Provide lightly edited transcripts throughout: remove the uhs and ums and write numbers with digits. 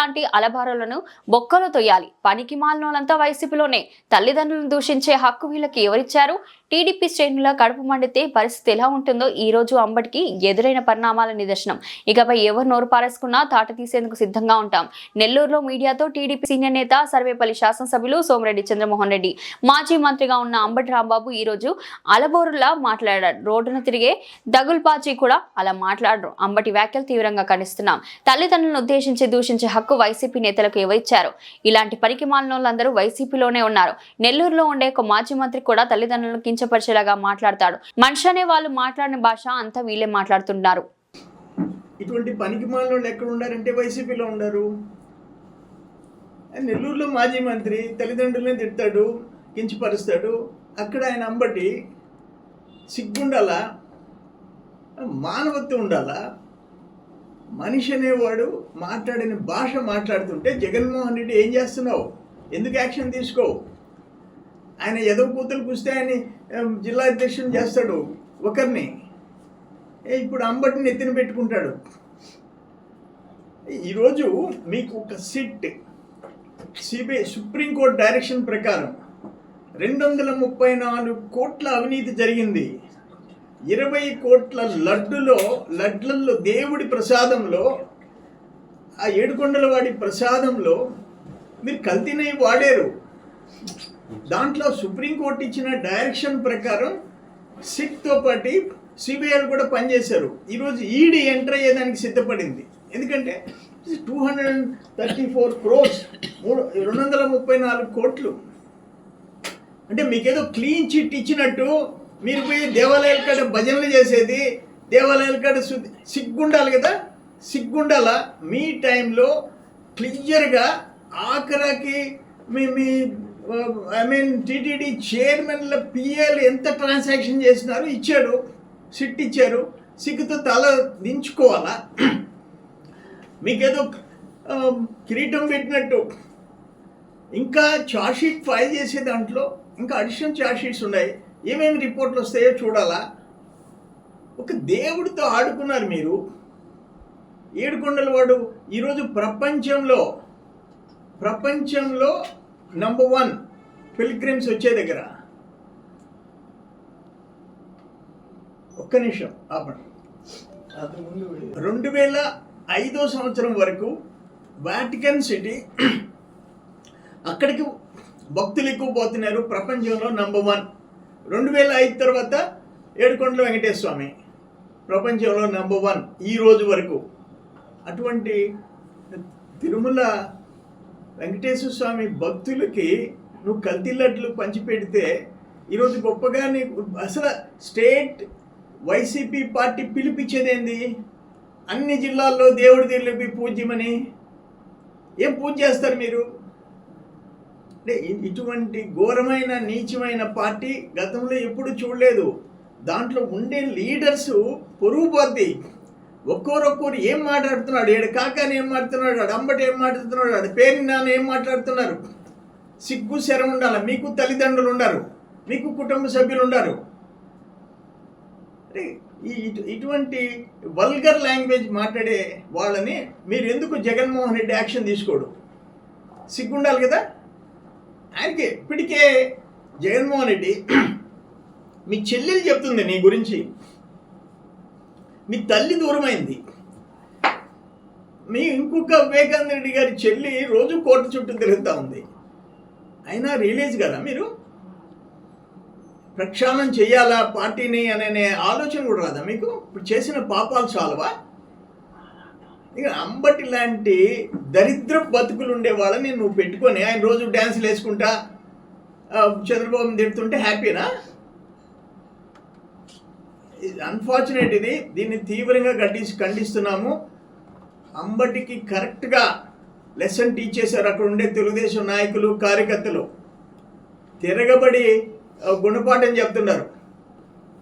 లాంటి అలబారులను బొక్కలు తొయ్యాలి. పనికి మాలినోళ్ళంతా వైసీపీలోనే. తల్లిదండ్రులను దూషించే హక్కు వీళ్ళకి ఎవరిచ్చారు? టీడీపీ శ్రేణుల కడుపు మండితే పరిస్థితి ఎలా ఉంటుందో ఈ రోజు అంబటికి ఎదురైన పరిణామాల నిదర్శనం. ఇకపై ఎవరు నోరు పారేసుకున్నా తాట తీసేందుకు సిద్ధంగా ఉంటాం. నెల్లూరులో మీడియాతో టీడీపీ సీనియర్ నేత, సర్వేపల్లి శాసనసభ్యులు సోమిరెడ్డి చంద్రమోహన్ రెడ్డి, మాజీ మంత్రిగా ఉన్న అంబటి రాంబాబు ఈ రోజు అలబోరులా మాట్లాడారు. రోడ్డున తిరిగే దగుల్బాజీ కూడా అలా మాట్లాడరు. అంబటి వ్యాఖ్యలు తీవ్రంగా ఖండిస్తున్నాం. తల్లిదండ్రులను ఉద్దేశించి దూషించే హక్కు వైసీపీ నేతలకు ఎవరిచ్చారు? ఇలాంటి పనికి మాలినోళ్ళందరూ వైసీపీలోనే ఉన్నారు. నెల్లూరులో ఉండే ఒక మాజీ మంత్రి కూడా తల్లిదండ్రులను కించపరిచేలాగా మాట్లాడతాడు. మనిషి అనే వాళ్ళు మాట్లాడిన భాష అంతా వీళ్ళే మాట్లాడుతున్నారు. ఇటువంటి పనికి మాలినోళ్ళు ఎక్కడ ఉండారంటే వైసీపీలో ఉండరు. నెల్లూరులో మాజీ మంత్రి తల్లిదండ్రులనే తిడతాడు, కించపరుస్తాడు. అక్కడ ఆయన అంబటి సిగ్గుండాలా, మానవత్వం ఉండాలా. మనిషి అనేవాడు మాట్లాడిన భాష మాట్లాడుతుంటే జగన్మోహన్ రెడ్డి ఏం చేస్తున్నావు? ఎందుకు యాక్షన్ తీసుకోవు? ఆయన ఎదవ కూతురు కూస్తే ఆయన జిల్లా అధ్యక్షుని చేస్తాడు ఒకరిని, ఇప్పుడు అంబటిని ఎత్తిన పెట్టుకుంటాడు. ఈరోజు మీకు ఒక సిట్ సిబిఐ సుప్రీంకోర్టు డైరెక్షన్ ప్రకారం 234 కోట్ల అవినీతి జరిగింది. 20 కోట్ల లడ్లల్లో దేవుడి ప్రసాదంలో, ఆ ఏడుకొండలవాడి ప్రసాదంలో మీరు కల్తీనై వాడారు. దాంట్లో సుప్రీంకోర్టు ఇచ్చిన డైరెక్షన్ ప్రకారం సిట్తో పాటు సిబిఐలు కూడా పనిచేశారు. ఈరోజు ఈడీ ఎంటర్ అయ్యేదానికి సిద్ధపడింది. ఎందుకంటే 234 crores, 234 కోట్లు. అంటే మీకేదో క్లీన్ చిట్ ఇచ్చినట్టు మీరు పోయి దేవాలయాల కాడ భజనలు చేసేది, దేవాలయాల కాడ సిగ్గుండాలి కదా, సిగ్గుండాలా. మీ టైంలో క్లియర్గా ఆఖరాకి మీ టీటీడీ చైర్మన్ల పిఏలు ఎంత ట్రాన్సాక్షన్ చేసినారు ఇచ్చాడు, సిట్ ఇచ్చారు. సిగ్గుతో తల దించుకోవాలా? మీకేదో కిరీటం పెట్టినట్టు. ఇంకా ఛార్జ్షీట్ ఫైల్ చేసే దాంట్లో ఇంకా అడిషనల్ ఛార్జ్షీట్స్ ఉన్నాయి. ఏమేమి రిపోర్ట్లు వస్తాయో చూడాలా. ఒక దేవుడితో ఆడుకున్నారు మీరు. ఏడుకొండలవాడు ఈరోజు ప్రపంచంలో నంబర్ 1 పిల్గ్రిమ్స్ వచ్చే దగ్గర. ఒక్క నిమిషం ఆపండి. 2005 సంవత్సరం వరకు వాటికన్ సిటీ, అక్కడికి భక్తులు ఎక్కువ పోతున్నారు. ప్రపంచంలో నంబర్ 1. 2005 తర్వాత ఏడుకొండల వెంకటేశ్వర స్వామి ప్రపంచంలో నంబర్ 1 ఈ రోజు వరకు. అటువంటి తిరుమల వెంకటేశ్వర స్వామి భక్తులకి నువ్వు కల్తీ లడ్లు పంచిపెడితే ఈరోజు గొప్పగా నీకు అసలు స్టేట్ వైసీపీ పార్టీ పిలిపించేదేంది? అన్ని జిల్లాల్లో దేవుడి తెలిపి పూజ్యమని. ఏం పూజ చేస్తారు మీరు? అంటే ఇటువంటి ఘోరమైన నీచమైన పార్టీ గతంలో ఎప్పుడు చూడలేదు. దాంట్లో ఉండే లీడర్స్ పొరుగు పోద్ది. ఒక్కొక్కరు ఏం మాట్లాడుతున్నాడు, ఏడు కాకాని ఏం మాట్లాడుతున్నాడు, ఆడు అంబటి ఏం మాట్లాడుతున్నాడు, ఆడు పేరు నాన్న ఏం మాట్లాడుతున్నారు. సిగ్గు శరం ఉండాలి. మీకు తల్లిదండ్రులు ఉండరు, మీకు కుటుంబ సభ్యులు ఉండరు. ఇటువంటి వల్గర్ లాంగ్వేజ్ మాట్లాడే వాళ్ళని మీరు ఎందుకు జగన్మోహన్ రెడ్డి యాక్షన్ తీసుకోడు? సిగ్గుండాలి కదా ఆయనకి. ఇప్పటికే జగన్మోహన్ రెడ్డి మీ చెల్లెలు చెప్తుంది నీ గురించి, మీ తల్లి దూరమైంది. మీ ఇంకొక వివేకానంద రెడ్డి గారి చెల్లి రోజు కోర్టు చుట్టూ తిరుగుతూ ఉంది. అయినా రియలైజ్ కదా మీరు? ప్రక్షాళన చేయాలా పార్టీని అనే ఆలోచన కూడా రాదా మీకు? ఇప్పుడు చేసిన పాపాలు చాలవా? ఇక అంబటి లాంటి దరిద్ర బతుకులు ఉండే వాళ్ళని నువ్వు పెట్టుకొని ఆయన రోజు డ్యాన్సులు వేసుకుంటా చంద్రబాబుని తిడుతుంటే హ్యాపీనా? అన్ఫార్చునేట్ ఇది. దీన్ని తీవ్రంగా ఖండిస్తున్నాము. అంబటికి కరెక్ట్గా లెసన్ టీచ్ చేశారు అక్కడ ఉండే తెలుగుదేశం నాయకులు, కార్యకర్తలు. తిరగబడి గుణపాఠం చెప్తున్నారు.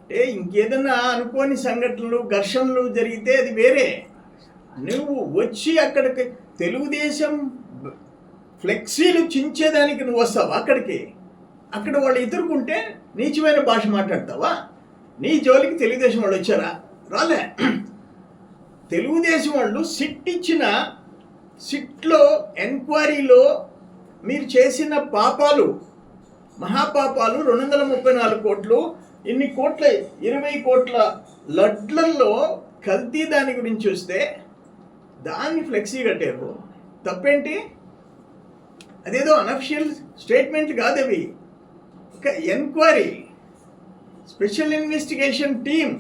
అంటే ఇంకేదన్నా అనుకోని సంఘటనలు, ఘర్షణలు జరిగితే అది వేరే. నువ్వు వచ్చి అక్కడికి తెలుగుదేశం ఫ్లెక్సీలు చించేదానికి నువ్వు వస్తావా అక్కడికి? అక్కడ వాళ్ళు ఎదుర్కొంటే నీచమైన భాష మాట్లాడతావా? నీ జోలికి తెలుగుదేశం వాళ్ళు వచ్చారా? రాలే. తెలుగుదేశం వాళ్ళు సిట్ ఇచ్చిన సిట్లో ఎంక్వైరీలో మీరు చేసిన పాపాలు, మహాపాపాలు 234 కోట్లు, ఇన్ని కోట్ల 20 కోట్ల లడ్లల్లో కల్తీ దాని గురించి వస్తే దాన్ని ఫ్లెక్సీ కట్టారు. తప్పేంటి? అదేదో అనఫిషియల్ స్టేట్మెంట్ కాదవి. ఒక enquiry, special investigation team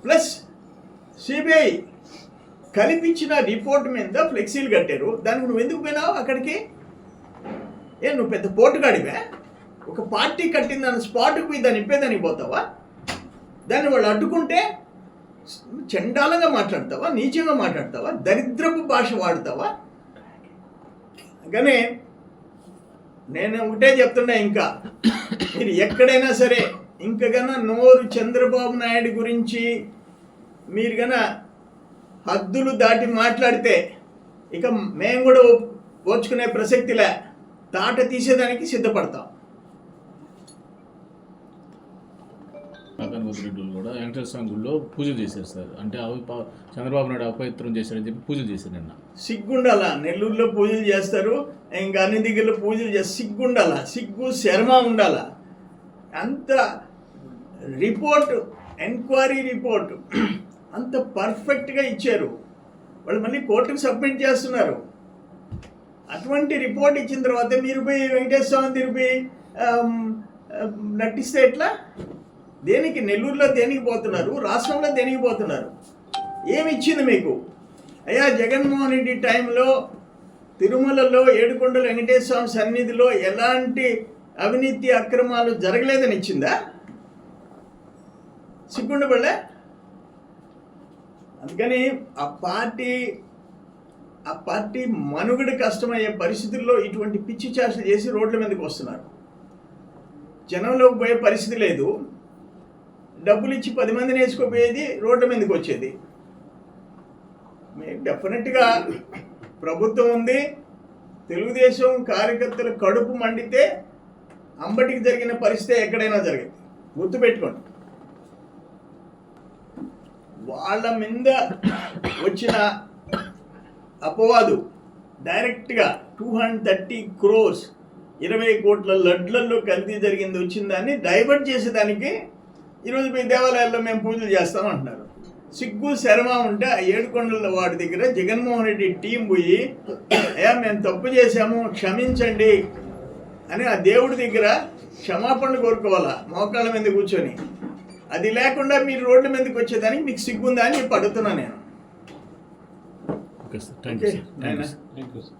plus CBI కల్పించిన రిపోర్ట్ మీద ఫ్లెక్సీలు కట్టారు. దానికి నువ్వు ఎందుకు పోయినావు అక్కడికి? నువ్వు పెద్ద పోటుగాడివే? ఒక పార్టీ కట్టిన దాని స్పాట్కి పోయి దాన్ని ఇప్పేదానికి పోతావా? దాన్ని వాళ్ళు అడ్డుకుంటే చండాలంగా మాట్లాడతావా, నీచంగా మాట్లాడతావా, దరిద్రపు భాష వాడతావా? కానీ నేను ఒకటే చెప్తున్నా, ఇంకా మీరు ఎక్కడైనా సరే ఇంకా కన్నా నోరు చంద్రబాబు నాయుడు గురించి మీరు కన్నా హద్దులు దాటి మాట్లాడితే ఇక మేము కూడా ఓర్చుకునే ప్రసక్తిలే, తాట తీసేదానికి సిద్ధపడతాం. కాకన్ రెడ్డిలు కూడా వెంకటేశ్వర స్వామి గుడిలో పూజలు చేశారు సార్. అంటే చంద్రబాబు నాయుడు అపవిత్రం చేశారని చెప్పి పూజలు చేశారు నిన్న. సిగ్గుండాల. నెల్లూరులో పూజలు చేస్తారు, ఇంకా అన్ని దగ్గరలో పూజలు చేస్తారు. సిగ్గుండాల, సిగ్గు శర్మ ఉండాల. అంత రిపోర్ట్, ఎంక్వైరీ రిపోర్ట్ అంత పర్ఫెక్ట్గా ఇచ్చారు. వాళ్ళు మళ్ళీ కోర్టుకు సబ్మిట్ చేస్తున్నారు. అటువంటి రిపోర్ట్ ఇచ్చిన తర్వాత మీరు పోయి వెంకటేశ్వర స్వామి తిరిగి నటిస్తే ఎట్లా? దేనికి? నెల్లూరులో దేనికి పోతున్నారు? రాష్ట్రంలో దేనికి పోతున్నారు? ఏమి ఇచ్చింది మీకు? అయ్యా జగన్మోహన్ రెడ్డి టైంలో తిరుమలలో ఏడుకొండల వెంకటేశ్వర స్వామి సన్నిధిలో ఎలాంటి అవినీతి అక్రమాలు జరగలేదని ఇచ్చిందా? సిగ్గుండబడలే? అందుకని ఆ పార్టీ మనుగడ కష్టమయ్యే పరిస్థితుల్లో ఇటువంటి పిచ్చి చేష్టలు చేసి రోడ్ల మీదకి వస్తున్నారు. జనంలోకి పోయే పరిస్థితి లేదు. డబ్బులు ఇచ్చి 10 మందిని వేసుకోపోయేది, రోడ్ల మీదకి వచ్చేది. డెఫినెట్గా ప్రభుత్వం ఉంది. తెలుగుదేశం కార్యకర్తల కడుపు మండితే అంబటికి జరిగిన పరిస్థితి ఎక్కడైనా జరిగింది. గుర్తుపెట్టుకోండి. వాళ్ళ మీద వచ్చిన అపవాదు డైరెక్ట్గా 230 crores 20 కోట్ల లడ్లల్లో కల్తీ జరిగింది వచ్చిన దాన్ని డైవర్ట్ చేసేదానికి ఈరోజు మీ దేవాలయాల్లో మేము పూజలు చేస్తామంటున్నారు. సిగ్గు శర్మ ఉంటే ఆ ఏడుకొండల వాడి దగ్గర జగన్మోహన్ రెడ్డి టీం పోయి అయ్యా మేము తప్పు చేశాము క్షమించండి అని ఆ దేవుడి దగ్గర క్షమాపణలు కోరుకోవాలా మోకాళ్ళ మీద కూర్చొని. అది లేకుండా మీరు రోడ్ల మీదకి వచ్చేదానికి మీకు సిగ్గుందా అని చెప్పి అడుగుతున్నా నేను. Okay sir, thank you sir.